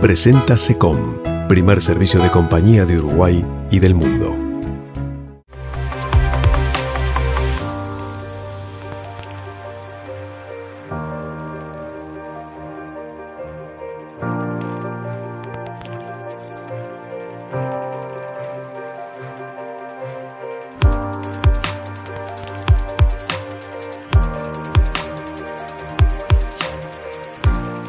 Presenta SECOM, primer servicio de compañía de Uruguay y del mundo.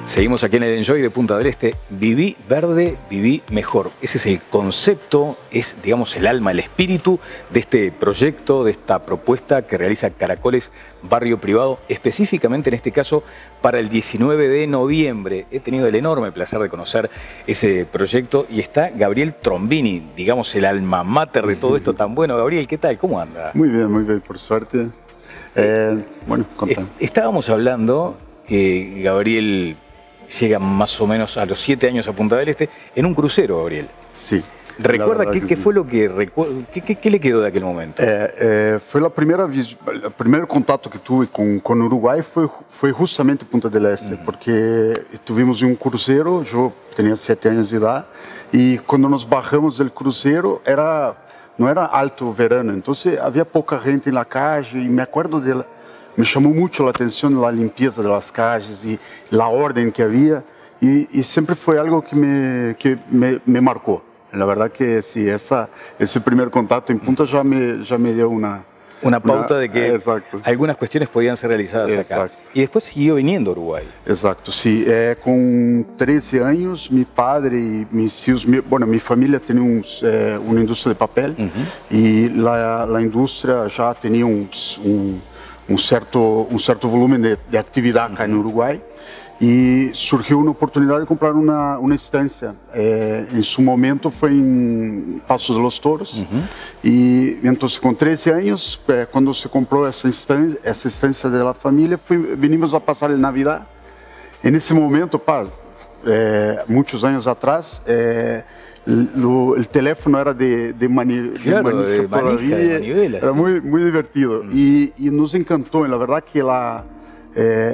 Seguimos aquí en el Enjoy de Punta del Este. Viví verde, viví mejor. Ese es el concepto, es, digamos, el alma, el espíritu de este proyecto, de esta propuesta que realiza Caracoles Barrio Privado, específicamente en este caso para el 19 de noviembre. He tenido el enorme placer de conocer ese proyecto y está Gabriel Trombini, digamos, el alma mater de todo esto tan bueno. Gabriel, ¿qué tal? ¿Cómo anda? Muy bien, por suerte. Bueno, contame. Estábamos hablando que Gabriel llega más o menos a los 7 años a Punta del Este en un crucero, Gabriel. Sí. ¿Recuerda qué fue lo que qué le quedó de aquel momento? Fue la primera vez, el primer contacto que tuve con Uruguay fue justamente Punta del Este, porque estuvimos en un crucero, yo tenía 7 años de edad, y cuando nos bajamos del crucero no era alto verano, entonces había poca gente en la calle, y me acuerdo me llamó mucho la atención la limpieza de las calles y la orden que había, y siempre fue algo que me marcó. La verdad que sí, ese primer contacto en Punta ya me dio una pauta de que exacto, algunas cuestiones podían ser realizadas acá. Exacto. Y después siguió viniendo a Uruguay. Exacto, sí. Con 13 años, mi padre y mis hijos, mi familia tenía una industria de papel, y la industria ya tenía un certo volumen de actividad acá en Uruguay, y surgió una oportunidad de comprar una estancia. En su momento fue en Paso de los Toros, y entonces con 13 años, cuando se compró esa estancia de la familia, vinimos a pasar el Navidad. En ese momento, muchos años atrás, el teléfono era de manija todavía, era muy divertido, y nos encantó. Y la verdad que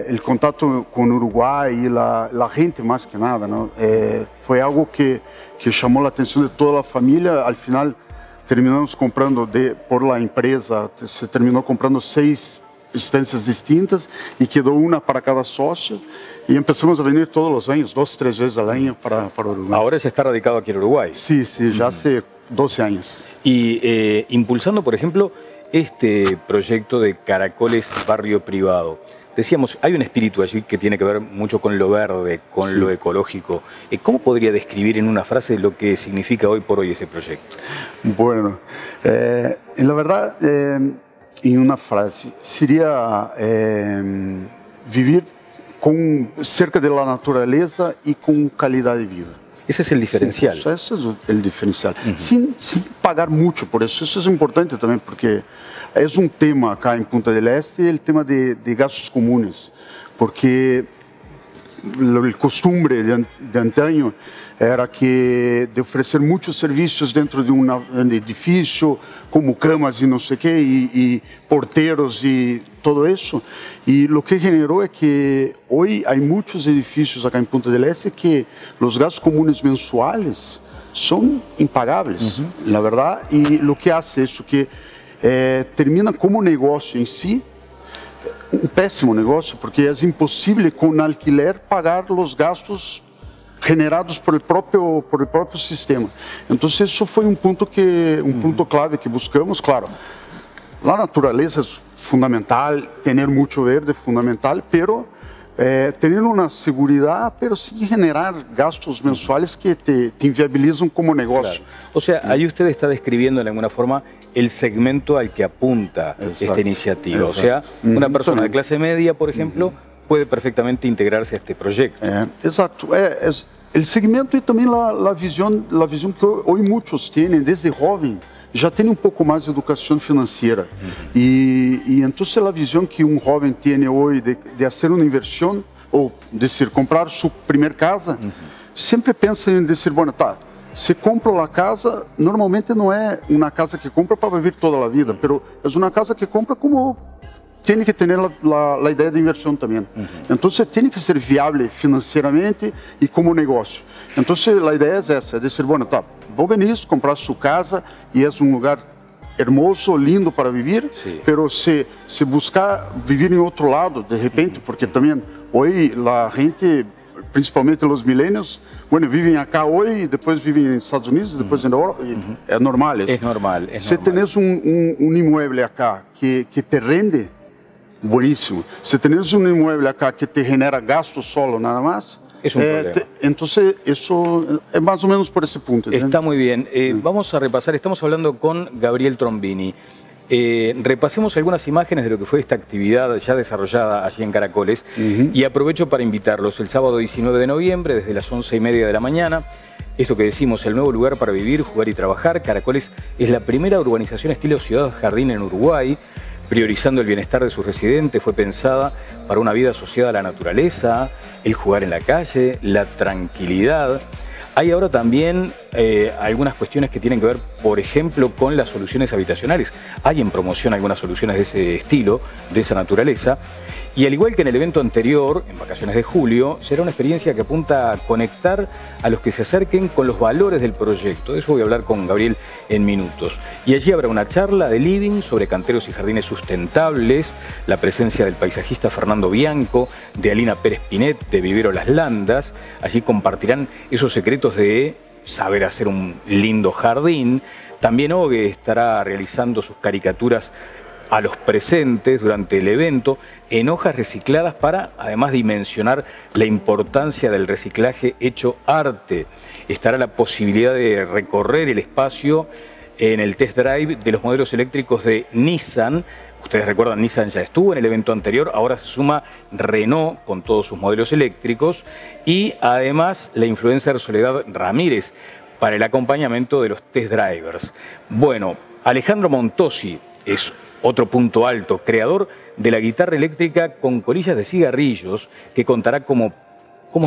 el contacto con Uruguay y la gente más que nada, ¿no? Fue algo que llamó la atención de toda la familia. Al final terminamos comprando por la empresa, se terminó comprando 6 estancias distintas y quedó una para cada socio, y empezamos a venir todos los años, 2, 3 veces al año para Uruguay. Ahora ya está radicado aquí en Uruguay. Sí, ya hace 12 años. Y impulsando, por ejemplo, este proyecto de Caracoles Barrio Privado. Decíamos, hay un espíritu allí que tiene que ver mucho con lo verde, con lo ecológico. ¿Cómo podría describir en una frase lo que significa hoy por hoy ese proyecto? Bueno, la verdad, en una frase, sería vivir cerca de la naturaleza y con calidad de vida. Ese es el diferencial. Sí, ese es el diferencial. Sin pagar mucho por eso. Eso es importante también, porque es un tema acá en Punta del Este, el tema de gastos comunes, porque el costumbre de antaño era de ofrecer muchos servicios dentro de un edificio, como camas y no sé qué, y porteros y todo eso. Y lo que generó es que hoy hay muchos edificios acá en Punta del Este que los gastos comunes mensuales son impagables, la verdad. Y lo que hace eso que termina como negocio en sí, un pésimo negocio, porque es imposible con alquiler pagar los gastos generados por el propio sistema. Entonces eso fue un punto clave que buscamos. Claro, la naturaleza es fundamental, tener mucho verde es fundamental, pero tener una seguridad, pero sin generar gastos mensuales que te inviabilizan como negocio. Claro. O sea, ahí usted está describiendo de alguna forma el segmento al que apunta esta iniciativa. O sea, una persona de clase media, por ejemplo, puede perfectamente integrarse a este proyecto. Exacto. El segmento y también la visión que hoy muchos tienen desde joven, já tem pouco mais de educação financeira. E então a visão que jovem tem hoje de fazer uma inversão, ou dizer, comprar sua primeira casa, sempre pensa em dizer, bueno, tá, se compra a casa, normalmente não é uma casa que compra para viver toda a vida, mas é uma casa que compra como tiene que tener la idea de inversión también. Entonces tiene que ser viable financieramente y como negocio. Entonces la idea es esa, es decir, bueno, tá, vos venís, comprar su casa y es un lugar hermoso, lindo para vivir, pero se buscar vivir en otro lado de repente, porque también hoy la gente, principalmente los millennials, bueno, viven acá hoy y después viven en Estados Unidos, después en Europa, es normal eso. Es normal, es si normal. tenés un inmueble acá que te rende, buenísimo. Si tenés un inmueble acá que te genera gasto solo nada más, es un problema. Entonces eso es más o menos por ese punto. Está muy bien. Vamos a repasar, estamos hablando con Gabriel Trombini. Repasemos algunas imágenes de lo que fue esta actividad ya desarrollada allí en Caracoles y aprovecho para invitarlos el sábado 19 de noviembre desde las 11:30 de la mañana. Esto que decimos, el nuevo lugar para vivir, jugar y trabajar. Caracoles es la primera urbanización estilo ciudad-jardín en Uruguay, priorizando el bienestar de sus residentes. Fue pensada para una vida asociada a la naturaleza, el jugar en la calle, la tranquilidad. Hay ahora también algunas cuestiones que tienen que ver, por ejemplo, con las soluciones habitacionales. Hay en promoción algunas soluciones de ese estilo, de esa naturaleza. Y al igual que en el evento anterior, en vacaciones de julio, será una experiencia que apunta a conectar a los que se acerquen con los valores del proyecto. De eso voy a hablar con Gabriel en minutos. Y allí habrá una charla de living sobre canteros y jardines sustentables, la presencia del paisajista Fernando Bianco, de Alina Pérez Pinet, de Vivero Las Landas. Allí compartirán esos secretos de saber hacer un lindo jardín. También Ogue estará realizando sus caricaturas a los presentes durante el evento en hojas recicladas para además dimensionar la importancia del reciclaje hecho arte. Estará la posibilidad de recorrer el espacio en el test drive de los modelos eléctricos de Nissan. Ustedes recuerdan, Nissan ya estuvo en el evento anterior, ahora se suma Renault con todos sus modelos eléctricos y además la influencer Soledad Ramírez para el acompañamiento de los test drivers. Bueno, Alejandro Montosi es otro punto alto, creador de la guitarra eléctrica con colillas de cigarrillos, que contará cómo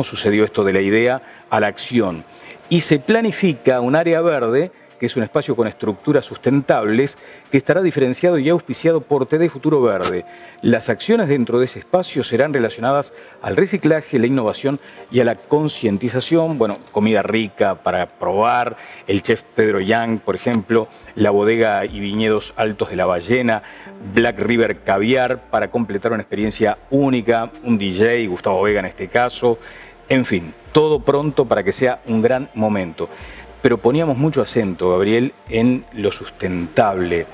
sucedió esto de la idea a la acción. Y se planifica un área verde, que es un espacio con estructuras sustentables, que estará diferenciado y auspiciado por TD Futuro Verde. Las acciones dentro de ese espacio serán relacionadas al reciclaje, la innovación y a la concientización. Bueno, comida rica para probar, el chef Pedro Yang, por ejemplo, la bodega y viñedos Altos de la Ballena, Black River Caviar, para completar una experiencia única, un DJ, Gustavo Vega en este caso. En fin, todo pronto para que sea un gran momento. Pero poníamos mucho acento, Gabriel, en lo sustentable.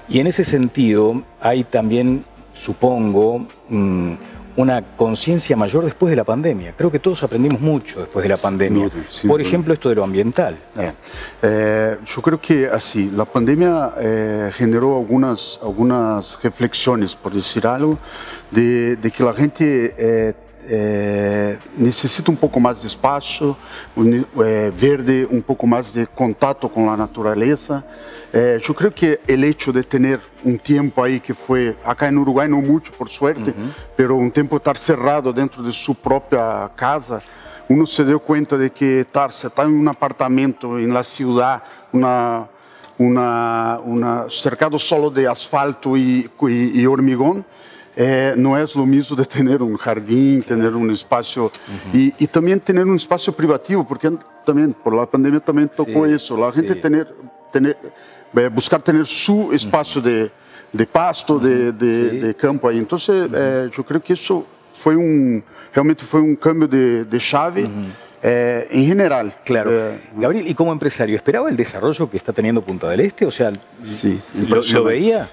Y en ese sentido hay también, supongo, una conciencia mayor después de la pandemia. Creo que todos aprendimos mucho después de la pandemia. Por ejemplo, esto de lo ambiental. Yo creo que así, la pandemia generó algunas reflexiones, por decir algo, de que la gente necesita un poco más de espacio verde, un poco más de contacto con la naturaleza. Yo creo que el hecho de tener un tiempo ahí que fue, acá en Uruguay no mucho por suerte, pero un tiempo estar cerrado dentro de su propia casa, uno se dio cuenta de que estar en un apartamento en la ciudad, cercado solo de asfalto y hormigón, no es lo mismo de tener un jardín, tener un espacio y también tener un espacio privativo, porque también por la pandemia también tocó eso, la gente buscar tener su espacio de pasto, de campo ahí. Entonces yo creo que eso realmente fue un cambio de chave en general. Claro. Gabriel, y como empresario, ¿esperaba el desarrollo que está teniendo Punta del Este? O sea, sí, ¿lo veía?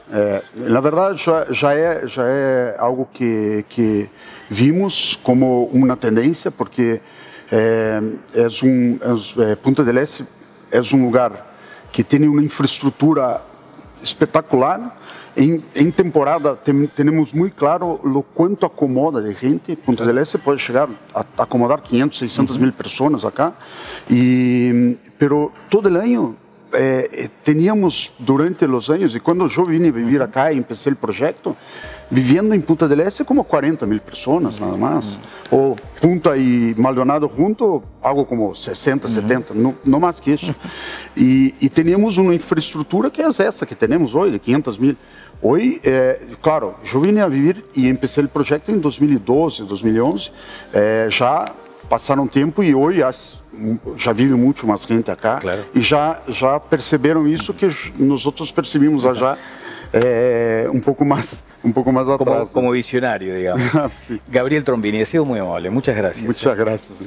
La verdad ya es algo que vimos como una tendencia, porque Punta del Este es un lugar que tiene una infraestructura espectacular. En temporada tenemos muy claro lo cuánto acomoda de gente. Punta del Este puede llegar a acomodar 500, 600 mil personas acá, pero todo el año teníamos durante los años, y cuando yo vine a vivir acá y empecé el proyecto, viviendo en Punta del Este como 40.000 personas nada más. O Punta y Maldonado junto, algo como 60, 70, no más que eso. Y teníamos una infraestructura que es esa que tenemos hoy, de 500.000. Hoy, claro, yo vine a vivir y empecé el proyecto en 2012, 2011. Ya pasaron tiempo y hoy já vive muito mais gente acá. Claro. E já perceberam isso que nosotros percebimos allá un poco más atrás. Como visionario, digamos. Sí. Gabriel Trombini, ha sido muy amable. Muchas gracias. Muchas gracias.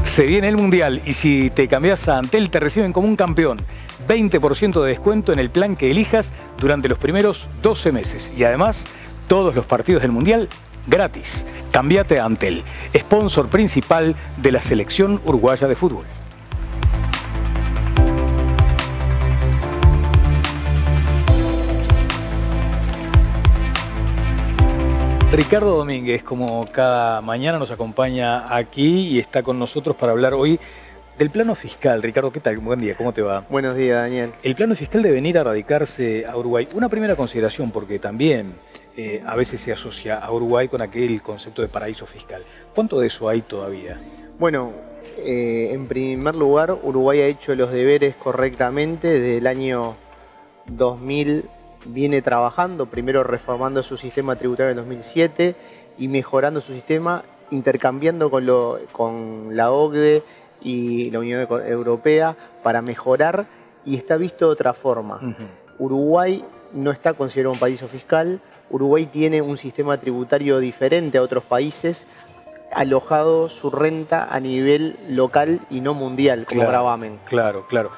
Se viene el Mundial y si te cambias a Antel te reciben como un campeón. 20% de descuento en el plan que elijas durante los primeros 12 meses. Y además, todos los partidos del Mundial gratis. Cámbiate a Antel, sponsor principal de la selección uruguaya de fútbol. Ricardo Domínguez, como cada mañana, nos acompaña aquí y está con nosotros para hablar hoy del plano fiscal. Ricardo, ¿qué tal? Buen día, ¿cómo te va? Buenos días, Daniel. El plano fiscal de venir a radicarse a Uruguay. Una primera consideración, porque también a veces se asocia a Uruguay con aquel concepto de paraíso fiscal. ¿Cuánto de eso hay todavía? Bueno, en primer lugar, Uruguay ha hecho los deberes correctamente. Desde el año 2000 viene trabajando, primero reformando su sistema tributario en 2007 y mejorando su sistema, intercambiando con la OCDE y la Unión Europea para mejorar, y está visto de otra forma. Uruguay no está considerado un paraíso fiscal. Uruguay tiene un sistema tributario diferente a otros países, alojado su renta a nivel local y no mundial, como gravamen. Claro, claro.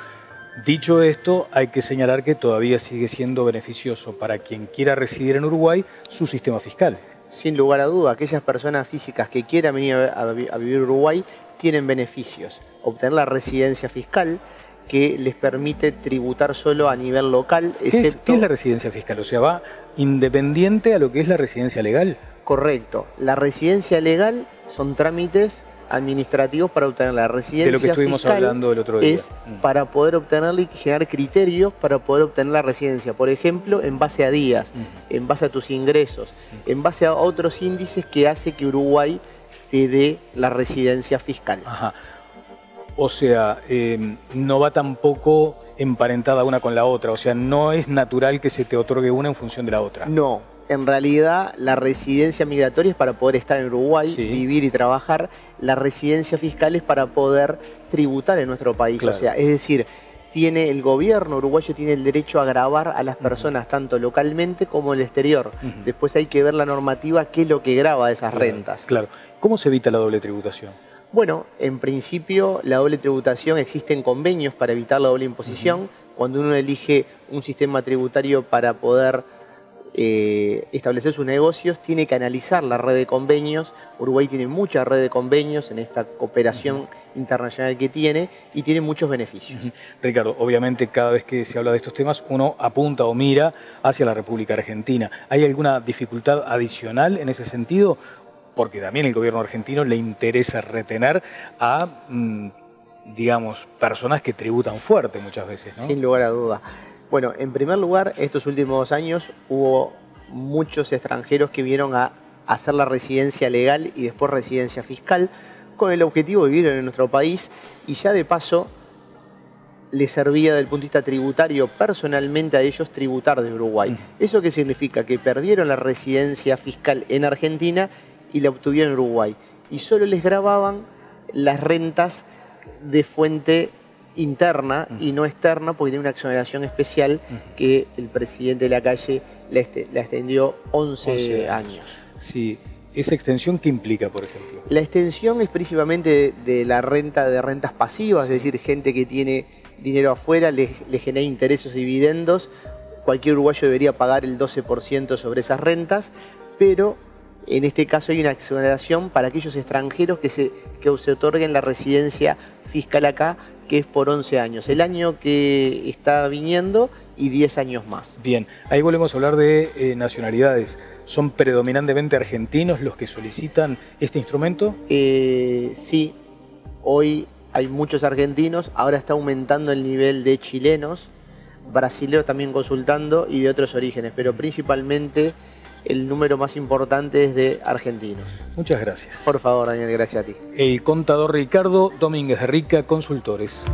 Dicho esto, hay que señalar que todavía sigue siendo beneficioso para quien quiera residir en Uruguay su sistema fiscal. Sin lugar a duda, aquellas personas físicas que quieran venir a vivir a Uruguay tienen beneficios. Obtener la residencia fiscal, que les permite tributar solo a nivel local. ¿Qué es la residencia fiscal? O sea, ¿va independiente a lo que es la residencia legal? Correcto. La residencia legal son trámites administrativos para obtener la residencia fiscal. De lo que estuvimos hablando el otro día. Es para poder obtenerla y generar criterios para poder obtener la residencia. Por ejemplo, en base a días, en base a tus ingresos, en base a otros índices que hace que Uruguay te dé la residencia fiscal. Ajá. O sea, no va tampoco emparentada una con la otra. O sea, no es natural que se te otorgue una en función de la otra. No. En realidad, la residencia migratoria es para poder estar en Uruguay, vivir y trabajar. La residencia fiscal es para poder tributar en nuestro país. Claro. O sea, es decir, el gobierno uruguayo tiene el derecho a gravar a las personas tanto localmente como en el exterior. Después hay que ver la normativa, qué es lo que grava esas rentas. Claro. ¿Cómo se evita la doble tributación? Bueno, en principio la doble tributación, existen convenios para evitar la doble imposición. Cuando uno elige un sistema tributario para poder establecer sus negocios, tiene que analizar la red de convenios. Uruguay tiene mucha red de convenios en esta cooperación internacional que tiene y tiene muchos beneficios. Ricardo, obviamente cada vez que se habla de estos temas uno apunta o mira hacia la República Argentina. ¿Hay alguna dificultad adicional en ese sentido? Porque también el gobierno argentino le interesa retener a, digamos, personas que tributan fuerte muchas veces, ¿no? Sin lugar a duda. Bueno, en primer lugar, estos últimos 2 años hubo muchos extranjeros que vinieron a hacer la residencia legal y después residencia fiscal con el objetivo de vivir en nuestro país, y ya de paso les servía desde el punto de vista tributario personalmente a ellos tributar de Uruguay. ¿Eso qué significa? Que perdieron la residencia fiscal en Argentina y la obtuvieron en Uruguay. Y solo les gravaban las rentas de fuente interna y no externa, porque tiene una exoneración especial que el presidente de la calle la extendió 11 años. Sí. ¿Esa extensión qué implica, por ejemplo? La extensión es principalmente de la renta de rentas pasivas, es decir, gente que tiene dinero afuera, le genera intereses y dividendos. Cualquier uruguayo debería pagar el 12% sobre esas rentas, pero en este caso hay una exoneración para aquellos extranjeros que se otorguen la residencia fiscal acá, que es por 11 años. El año que está viniendo y 10 años más. Bien, ahí volvemos a hablar de nacionalidades. ¿Son predominantemente argentinos los que solicitan este instrumento? Sí, hoy hay muchos argentinos, ahora está aumentando el nivel de chilenos, brasileños también consultando y de otros orígenes, pero principalmente el número más importante es de argentinos. Muchas gracias. Por favor, Daniel, gracias a ti. El contador Ricardo Domínguez de Rica Consultores.